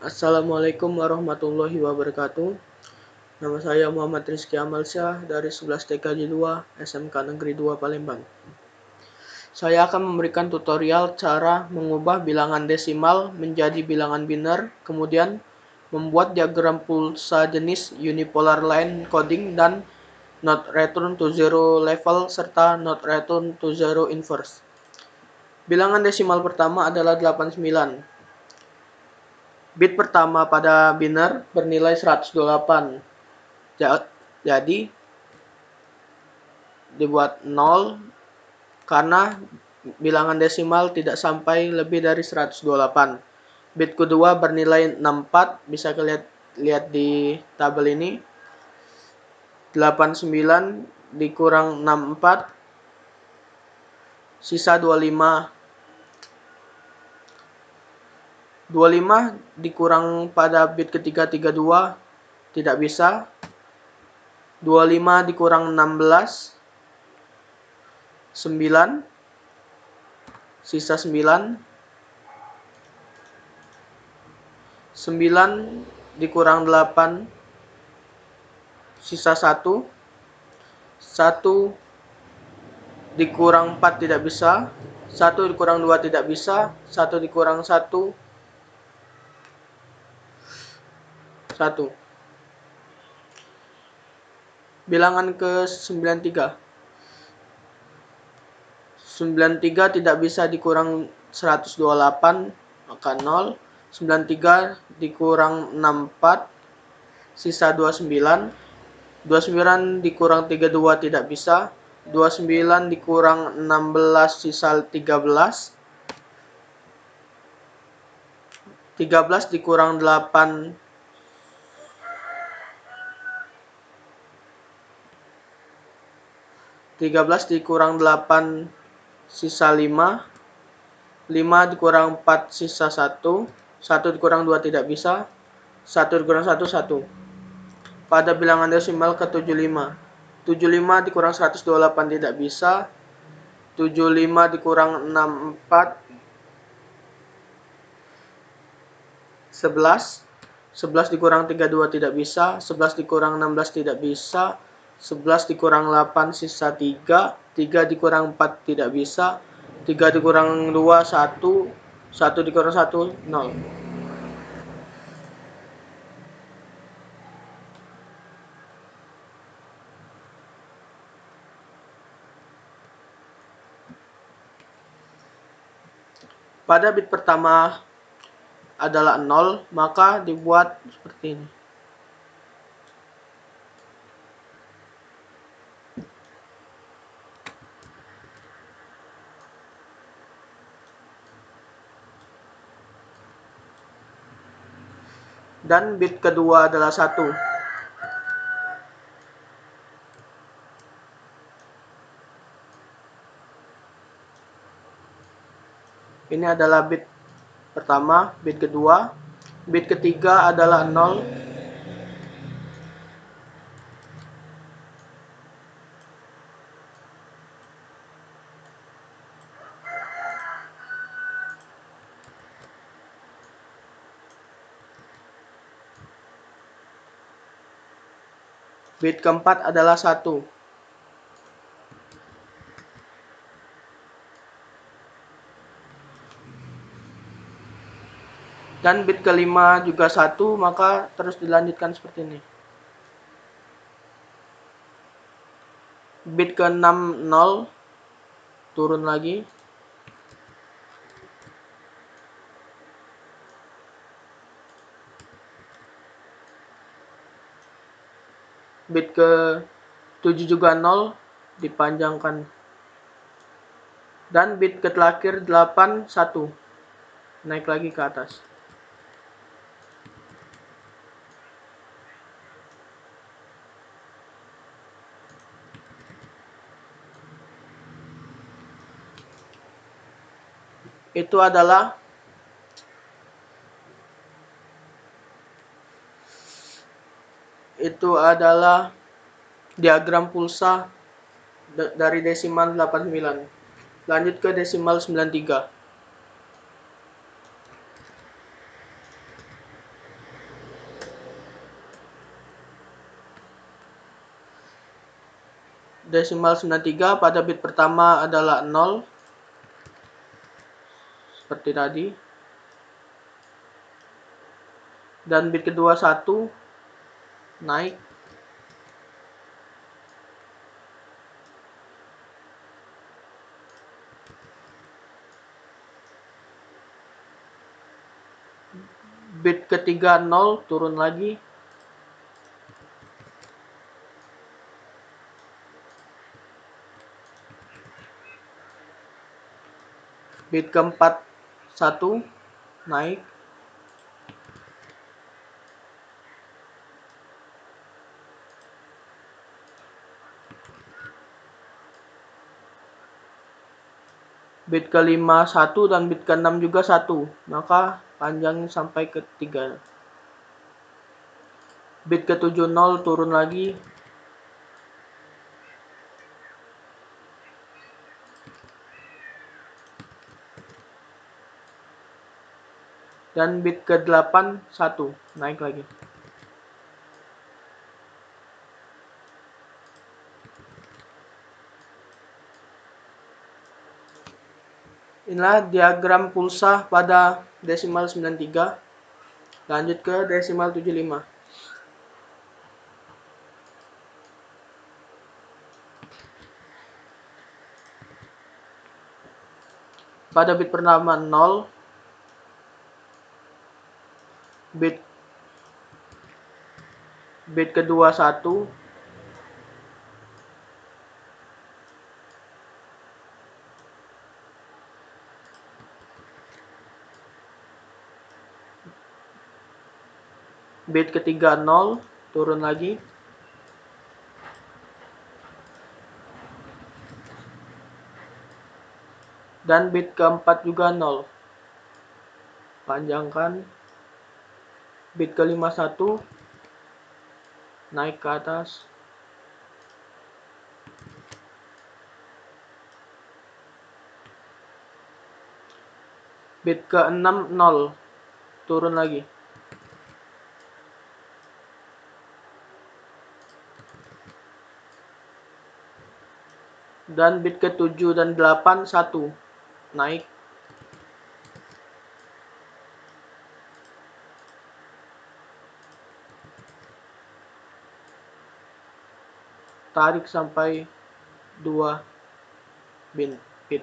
Assalamualaikum warahmatullahi wabarakatuh. Nama saya Muhammad Rizky Amalsyah dari 11 TKJ 2 SMK Negeri 2 Palembang. Saya akan memberikan tutorial cara mengubah bilangan desimal menjadi bilangan biner, kemudian membuat diagram pulsa jenis unipolar line coding dan not return to zero level serta not return to zero inverse. Bilangan desimal pertama adalah 89. Bit pertama pada biner bernilai 128. Jadi dibuat 0 karena bilangan desimal tidak sampai lebih dari 128. Bit kedua bernilai 64, bisa kalian lihat di tabel ini. 89 dikurang 64 sisa 25. 25 dikurang pada bit ketiga 32 tidak bisa. 25 dikurang 16 9 sisa 9. 9 dikurang 8 sisa 1. 1 dikurang 4 tidak bisa. 1 dikurang 2 tidak bisa. 1 dikurang 1 1. Bilangan ke 93. 93 tidak bisa dikurang 128 maka 0. 93 dikurang 64 sisa 29. 29 dikurang 32 tidak bisa. 29 dikurang 16 sisa 13. 13 dikurang 8 13 dikurang 8 sisa 5. 5 dikurang 4 sisa 1. 1 dikurang 2 tidak bisa. 1 dikurang 1 1. Pada bilangan desimal ke 75. 75 dikurang 128 tidak bisa. 75 dikurang 64 11. 11 dikurang 32 tidak bisa. 11 dikurang 16 tidak bisa. 11 dikurang 8 sisa 3. 3 dikurang 4 tidak bisa. 3 dikurang 2 1. 1 dikurang 1 0. Pada bit pertama adalah 0, maka dibuat seperti ini. Dan bit kedua adalah 1. Ini adalah bit pertama, bit kedua. Bit ketiga adalah 0. Bit keempat adalah 1. Dan bit kelima juga 1, maka terus dilanjutkan seperti ini. Bit ke-6 0, turun lagi. Bit ke-7 juga 0, dipanjangkan. Dan bit ke terakhir 8 1, naik lagi ke atas. Itu adalah diagram pulsa dari desimal 89. Lanjut ke desimal 93. desimal 93 pada bit pertama adalah 0 seperti tadi, dan bit kedua 1 naik, bit ketiga 0 turun lagi, bit keempat 1 naik, bit kelima 1 dan bit keenam juga 1, maka panjangnya sampai ke 3. Bit ketujuh 0 turun lagi, dan bit ke-8 1 naik lagi. Inilah diagram pulsa pada desimal 93. Lanjut ke desimal 75. Pada bit pertama 0, bit kedua 1, bit ketiga 0 turun lagi, dan bit keempat juga 0. Panjangkan, bit kelima 1 naik ke atas, bit ke-6 0 turun lagi, dan bit ke-7 dan 8 1 naik, tarik sampai 2 bit.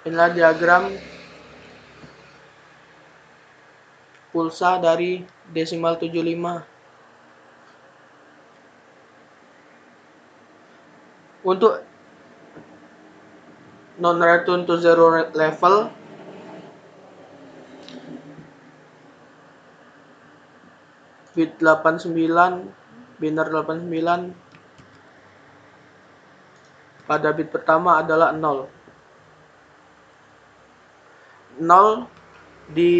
Inilah diagram pulsa dari desimal 75. Untuk non-return to zero level, bit 89, biner 89 pada bit pertama adalah 0. 0 di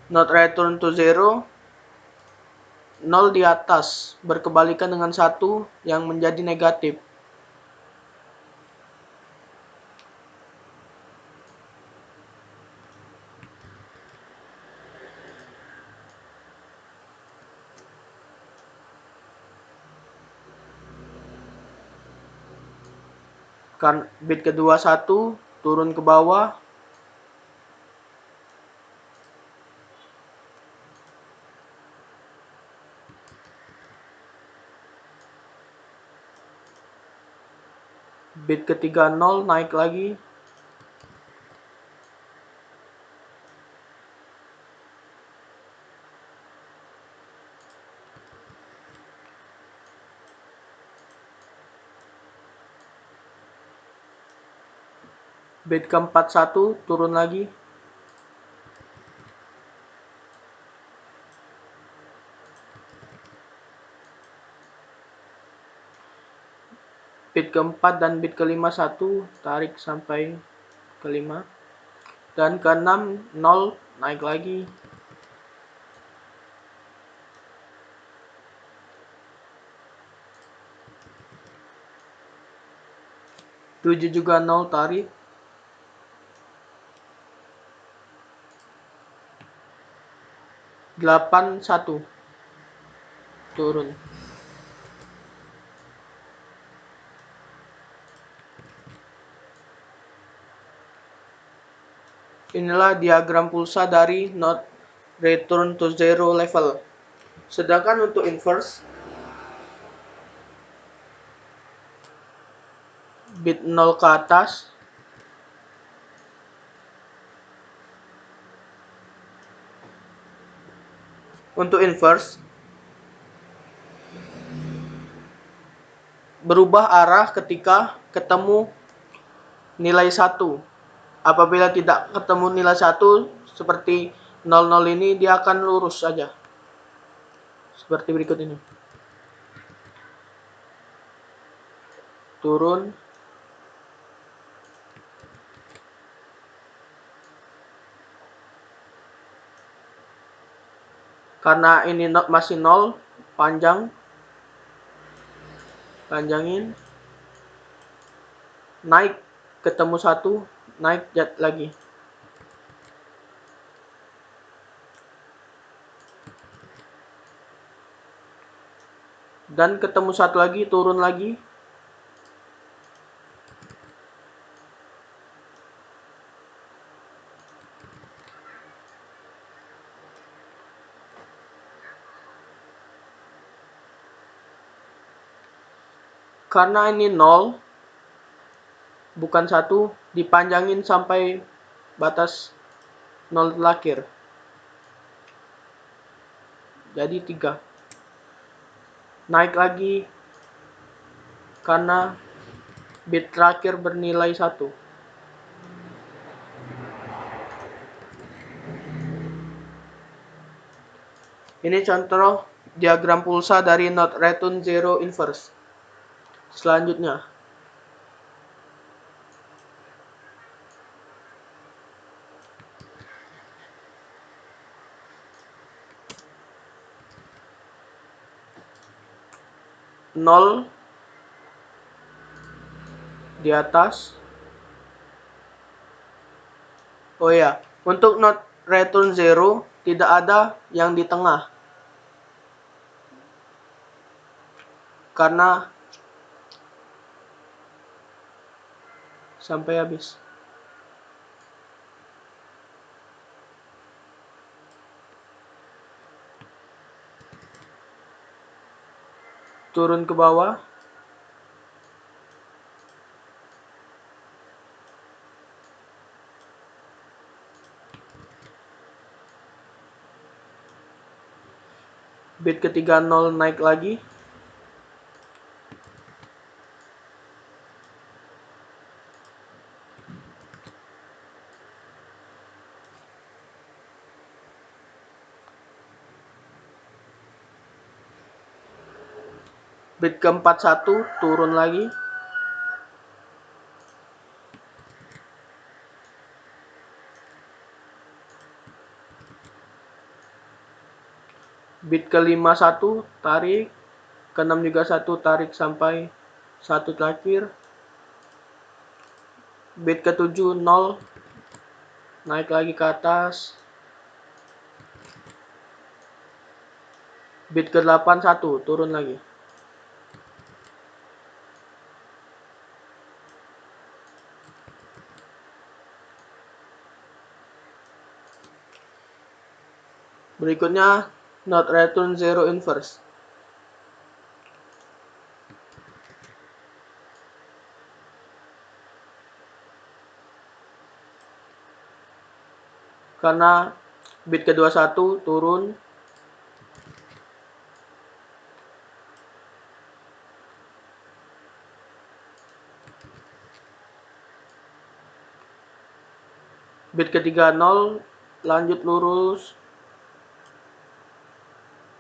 not return to zero, 0 di atas berkebalikan dengan 1 yang menjadi negatif. Kan bit kedua 1 turun ke bawah, bit ketiga 0 naik lagi, bit keempat 1 turun lagi, bit keempat dan bit kelima 1 tarik sampai kelima, dan keenam 0 naik lagi, 7 juga 0 tarik, 8 1 turun. Inilah diagram pulsa dari not return to zero level. Sedangkan untuk inverse, bit 0 ke atas, untuk inverse berubah arah ketika ketemu nilai 1. Apabila tidak ketemu nilai 1 seperti 00 ini, dia akan lurus saja. Seperti berikut ini. Turun. Karena ini masih 0, panjangin. Naik, ketemu 1, naik lagi. Dan ketemu 1 lagi, turun lagi. Karena ini 0, bukan 1, dipanjangin sampai batas 0 terakhir. Jadi 3. Naik lagi karena bit terakhir bernilai 1. Ini contoh diagram pulsa dari not return zero inverse. Selanjutnya, nol di atas. Oh ya, untuk not return zero tidak ada yang di tengah. Karena sampai habis. Turun ke bawah. Bit ketiga 0 naik lagi. Bit keempat 1 turun lagi. Bit kelima 1 tarik. Keenam juga 1 tarik sampai 1 terakhir. Bit ketujuh 0 naik lagi ke atas. Bit ke-8 1 turun lagi. Berikutnya not return zero inverse. Karena bit ke-21 turun. Bit ketiga 0 lanjut lurus.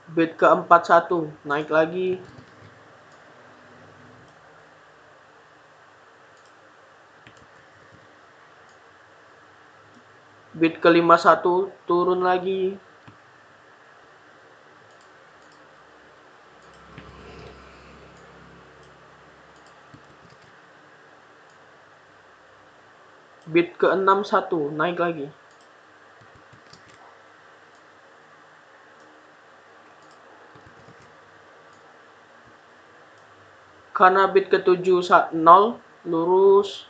Bit keempat 1 naik lagi. Bit kelima 1 turun lagi. Bit ke-6 1 naik lagi. Karena bit ke-7 0 lurus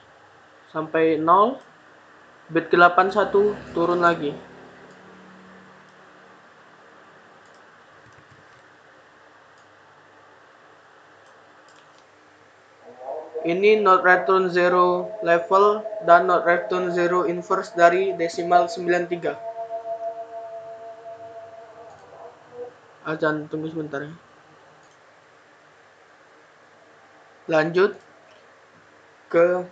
sampai 0. Bit ke-81 turun lagi. Ini not return 0 level dan not return 0 inverse dari desimal 93. Jangan tunggu sebentar ya. Lanjut ke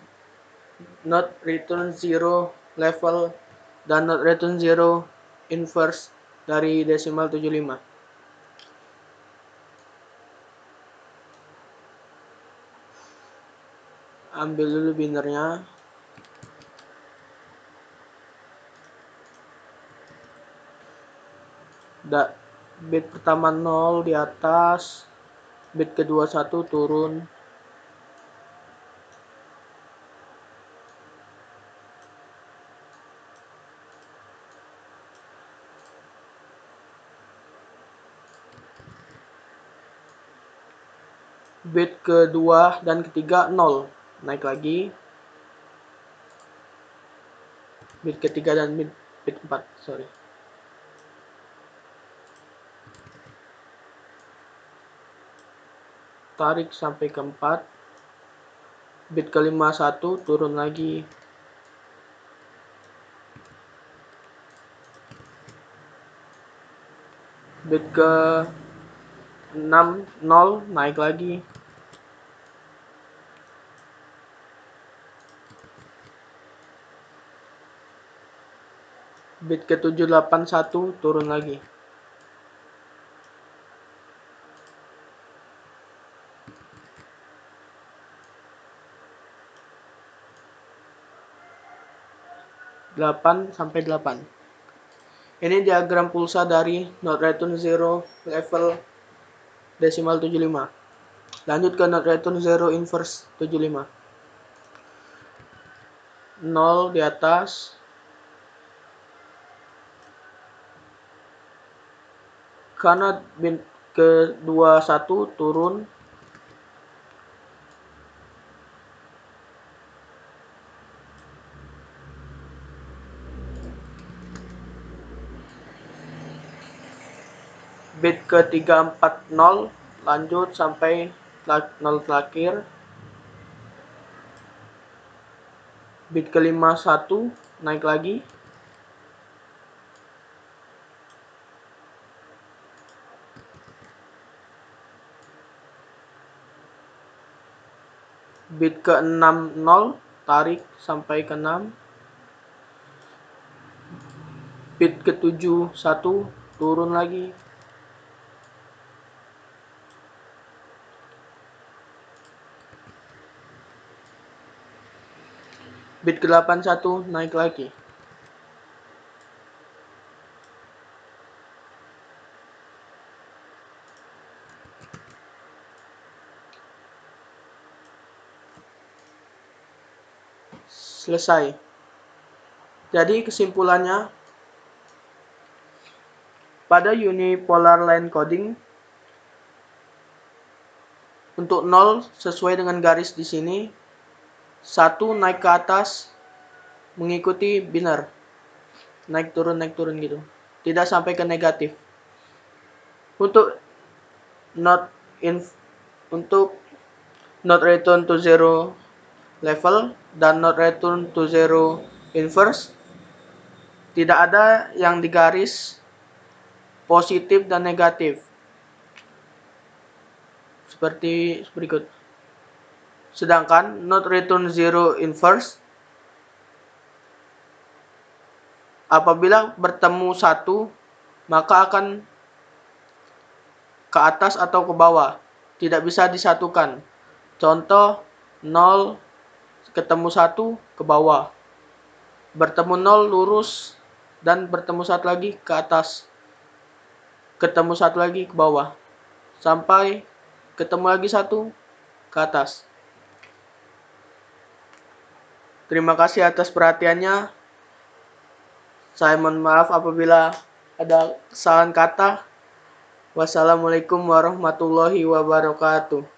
not return 0 level dan not return 0 inverse dari desimal 75. Ambil dulu binernya. Bit pertama 0 di atas, bit kedua 1 turun. Bit kedua dan ketiga 0, naik lagi. Bit ketiga dan bit 4, sorry. Tarik sampai ke 4. Bit kelima 1 turun lagi. Bit ke 6 0 naik lagi. Bit ke 7 8 1 turun lagi. Sampai 8. Ini diagram pulsa dari not return 0 level desimal 75. Lanjut ke not return 0 inverse 75. 0 di atas. Karena bit kedua 1 turun. Bit ke 340 lanjut sampai 0 terakhir. Bit ke 51 naik lagi. Bit ke 60 tarik sampai ke 6. Bit ke 71 turun lagi. Bit ke 81 naik lagi. Selesai. Jadi kesimpulannya, pada unipolar line coding, untuk 0 sesuai dengan garis di sini, 1 naik ke atas mengikuti biner. Naik turun gitu. Tidak sampai ke negatif. Untuk not return to 0 level dan not return to 0 inverse, tidak ada yang digaris positif dan negatif. Seperti berikut. Sedangkan not return 0 inverse, apabila bertemu 1, maka akan ke atas atau ke bawah. Tidak bisa disatukan. Contoh, 0 ketemu 1 ke bawah. Bertemu 0 lurus dan bertemu 1 lagi ke atas. Ketemu 1 lagi ke bawah. Sampai ketemu lagi 1 ke atas. Terima kasih atas perhatiannya. Saya mohon maaf apabila ada kesalahan kata. Wassalamualaikum warahmatullahi wabarakatuh.